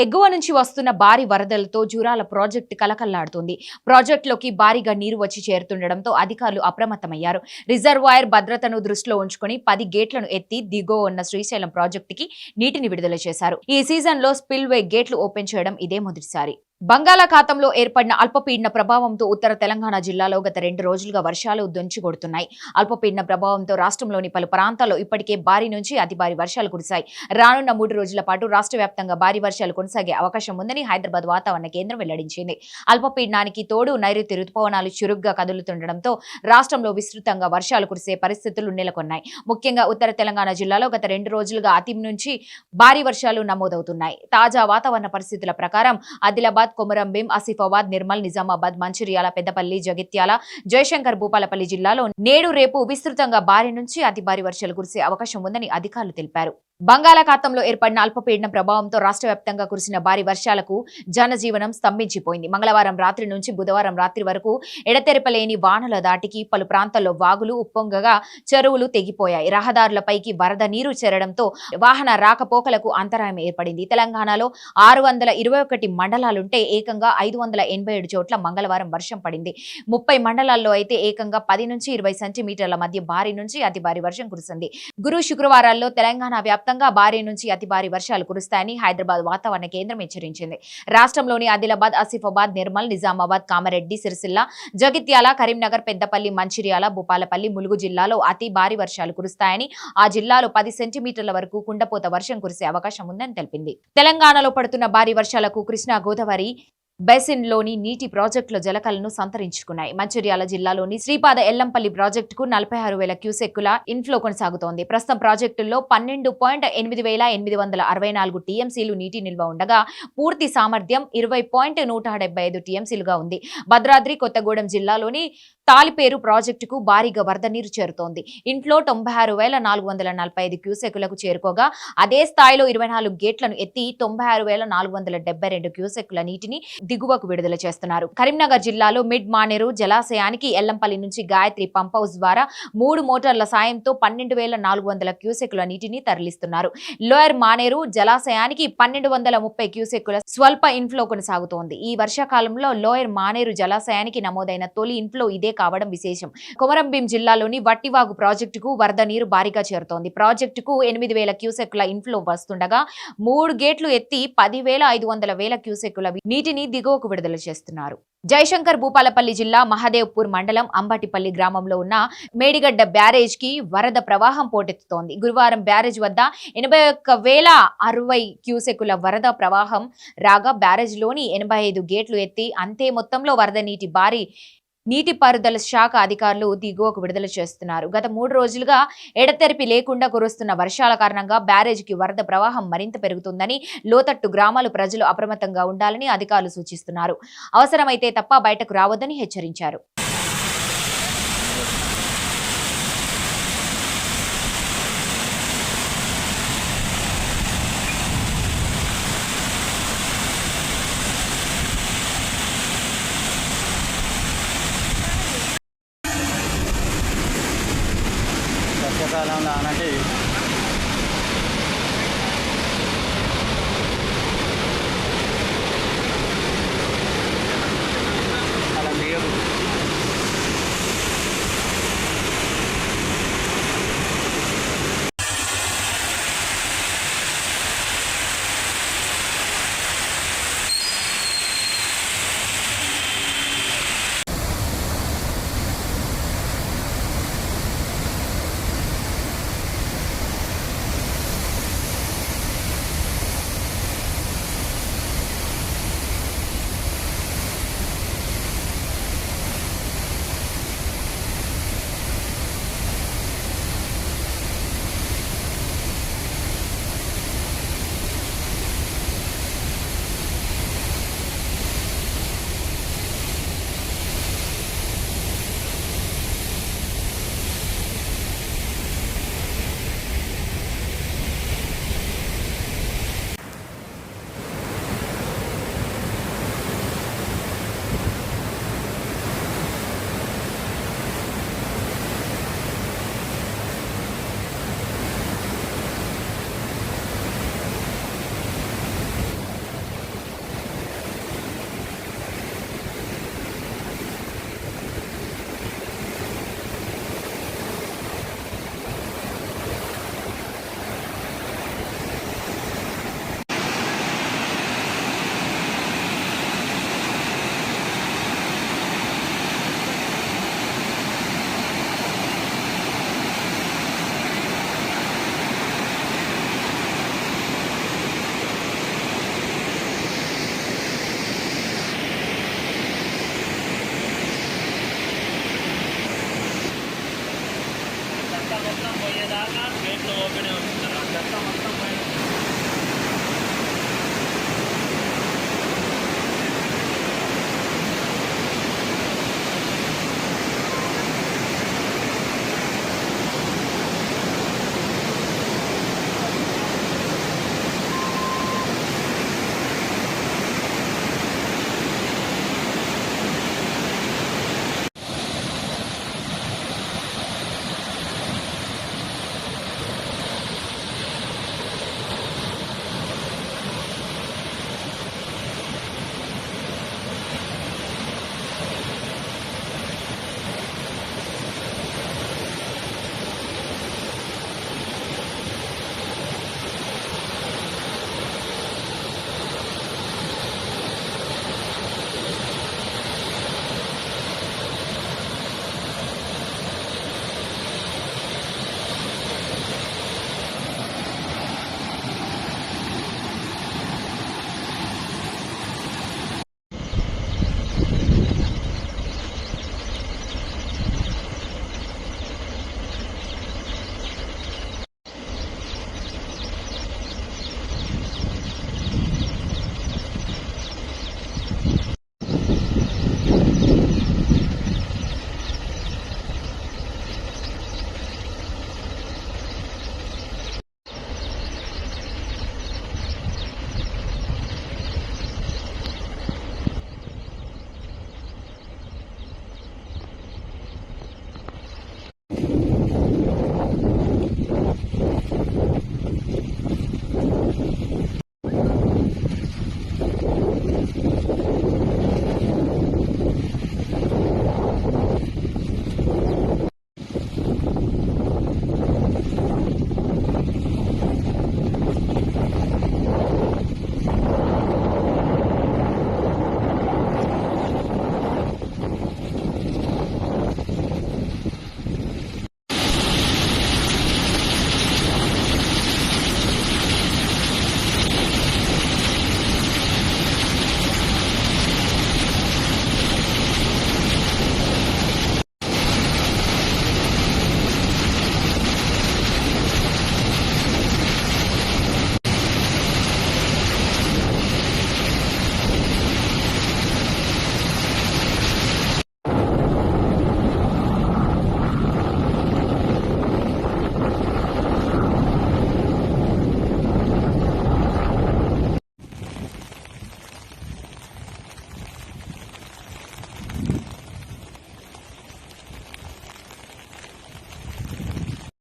ఎగువ నుంచి వస్తున్న భారీ వరదలతో జూరాల ప్రాజెక్టు కలకల్లాడుతుంది. ప్రాజెక్టులోకి భారీగా నీరు వచ్చి చేరుతుండటంతో అధికారులు అప్రమత్తమయ్యారు. రిజర్వాయర్ భద్రతను దృష్టిలో ఉంచుకుని 10 గేట్లను ఎత్తి దిగువ ఉన్న శ్రీశైలం ప్రాజెక్టుకి నీటిని విడుదల చేశారు. ఈ సీజన్లో స్పిల్వే గేట్లు ఓపెన్ చేయడం ఇదే మొదటిసారి. బంగాళాఖాతంలో ఏర్పడిన అల్పపీడన ప్రభావంతో ఉత్తర తెలంగాణ జిల్లాలో గత 2 రోజులుగా వర్షాలు దంచుకొడుతున్నాయి. అల్పపీడన ప్రభావంతో రాష్ట్రంలోని పలు ప్రాంతాల్లో ఇప్పటికే భారీ నుంచి అతి భారీ వర్షాలు కురిశాయి. రానున్న 3 రోజుల పాటు రాష్ట్ర వ్యాప్తంగా భారీ వర్షాలు కొనసాగే అవకాశం ఉందని హైదరాబాద్ వాతావరణ కేంద్రం వెల్లడించింది. అల్పపీడనానికి తోడు నైరుతి రుతుపవనాలు చురుగ్గా కదులుతుండటంతో రాష్ట్రంలో విస్తృతంగా వర్షాలు కురిసే పరిస్థితులు నెలకొన్నాయి. ముఖ్యంగా ఉత్తర తెలంగాణ జిల్లాలో గత 2 రోజులుగా అతి నుంచి భారీ వర్షాలు నమోదవుతున్నాయి. తాజా వాతావరణ పరిస్థితుల ప్రకారం ఆదిలాబాద్, కొమరంభీం, ఆసిఫాబాద్, నిర్మల్, నిజామాబాద్, మంచిర్యాల, పెద్దపల్లి, జగిత్యాల, జయశంకర్ భూపాలపల్లి జిల్లాలో నేడు రేపు విస్తృతంగా భారీ నుంచి అతి భారీ వర్షాలు కురిసే అవకాశం ఉందని అధికారులు తెలిపారు. బంగాళాఖాతంలో ఏర్పడిన అల్పపీడన ప్రభావంతో రాష్ట్ర వ్యాప్తంగా కురిసిన భారీ వర్షాలకు జనజీవనం స్తంభించిపోయింది. మంగళవారం రాత్రి నుంచి బుధవారం రాత్రి వరకు ఎడతెరపలేని వానల దాటికి పలు ప్రాంతాల్లో వాగులు ఉప్పొంగగా చెరువులు తెగిపోయాయి. రహదారులపైకి వరద నీరు చేరడంతో వాహన రాకపోకలకు అంతరాయం ఏర్పడింది. తెలంగాణలో 621 మండలాలుంటే ఏకంగా 587 చోట్ల మంగళవారం వర్షం పడింది. 30 మండలాల్లో అయితే ఏకంగా 10 నుంచి 20 సెంటీమీటర్ల మధ్య భారీ నుంచి అతి భారీ వర్షం కురిసింది. గురు శుక్రవారాల్లో తెలంగాణ వ్యాప్తంగా భారీ నుంచి అతి భారీ వర్షాలు కురుస్తాయని హైదరాబాద్ వాతావరణ కేంద్రం హెచ్చరించింది. రాష్ట్రంలోని ఆదిలాబాద్, ఆసిఫాబాద్, నిర్మల్, నిజామాబాద్, కామారెడ్డి, సిరిసిల్ల, జగిత్యాల, కరీంనగర్, పెద్దపల్లి, మంచిర్యాల, భూపాలపల్లి, ములుగు జిల్లాలో అతి భారీ వర్షాలు కురుస్తాయని, ఆ జిల్లాలో 10 సెంటీమీటర్ల వరకు కుండపోత వర్షం కురిసే అవకాశం ఉందని తెలిపింది. తెలంగాణలో పడుతున్న భారీ వర్షాలకు కృష్ణా గోదావరి బేసిన్లోని నీటి ప్రాజెక్టుల జలకలను సంతరించుకున్నాయి. మంచిర్యాల జిల్లాలోని శ్రీపాద ఎల్లంపల్లి ప్రాజెక్టుకు 46,000 క్యూసెక్కుల ఇన్ఫ్లో కొనసాగుతోంది. ప్రస్తుతం ప్రాజెక్టుల్లో 12.8864 టీఎంసీలు నీటి నిల్వ ఉండగా పూర్తి సామర్థ్యం 20.175 టీఎంసీలుగా ఉంది. భద్రాద్రి కొత్తగూడెం జిల్లాలోని తాలిపేరు ప్రాజెక్టుకు భారీగా వరద నీరు చేరుతోంది. ఇన్ఫ్లో 96,445 క్యూసెక్కులకు చేరుకోగా అదే స్థాయిలో 24 గేట్లను ఎత్తి 96,472 క్యూసెక్కుల నీటిని దిగువకు విడుదల చేస్తున్నారు. కరీంనగర్ జిల్లాలో మిడ్ మానేరు జలాశయానికి ఎల్లంపల్లి నుంచి గాయత్రి పంప్ హౌస్ ద్వారా 3 మోటార్ల సాయంతో 12,400 క్యూసెక్కుల నీటిని తరలిస్తున్నారు. లోయర్ మానేరు జలాశయానికి 1,230 క్యూసెక్కుల స్వల్ప ఇన్ఫ్లో కొనసాగుతోంది. ఈ వర్షాకాలంలో లోయర్ మానేరు జలాశయానికి నమోదైన తొలి ఇన్ఫ్లో ఇదే కావడం విశేషం. కొమరంభీం జిల్లాలోని వట్టివాగు ప్రాజెక్టుకు వరద నీరు భారీగా చేరుతోంది. ప్రాజెక్టుకు 8,000 క్యూసెక్కుల ఇన్ఫ్లో వస్తుండగా 3 గేట్లు ఎత్తి 10,500 క్యూసెక్కుల నీటిని దిగువకు విడుదల చేస్తున్నారు. జయశంకర్ భూపాలపల్లి జిల్లా మహదేవ్పూర్ మండలం అంబటిపల్లి గ్రామంలో ఉన్న మేడిగడ్డ బ్యారేజ్ కి వరద ప్రవాహం పోటెత్తుతోంది. గురువారం బ్యారేజ్ వద్ద 81,060 క్యూసెక్కుల వరద ప్రవాహం రాగా బ్యారేజ్ లోని 85 గేట్లు ఎత్తి అంతే మొత్తంలో వరద నీటిపారుదల శాఖ అధికారులు దిగువకు విడుదల చేస్తున్నారు. గత 3 రోజులుగా ఎడతెరిపి లేకుండా కురుస్తున్న వర్షాల కారణంగా బ్యారేజ్కి వరద ప్రవాహం మరింత పెరుగుతుందని, లోతట్టు గ్రామాల ప్రజలు అప్రమత్తంగా ఉండాలని అధికారులు సూచిస్తున్నారు. అవసరమైతే తప్ప బయటకు రావద్దని హెచ్చరించారు. వర్షాకాలంలో అనంటే అలా లేవు. మొత్తం ఓపెన్ ఉంది.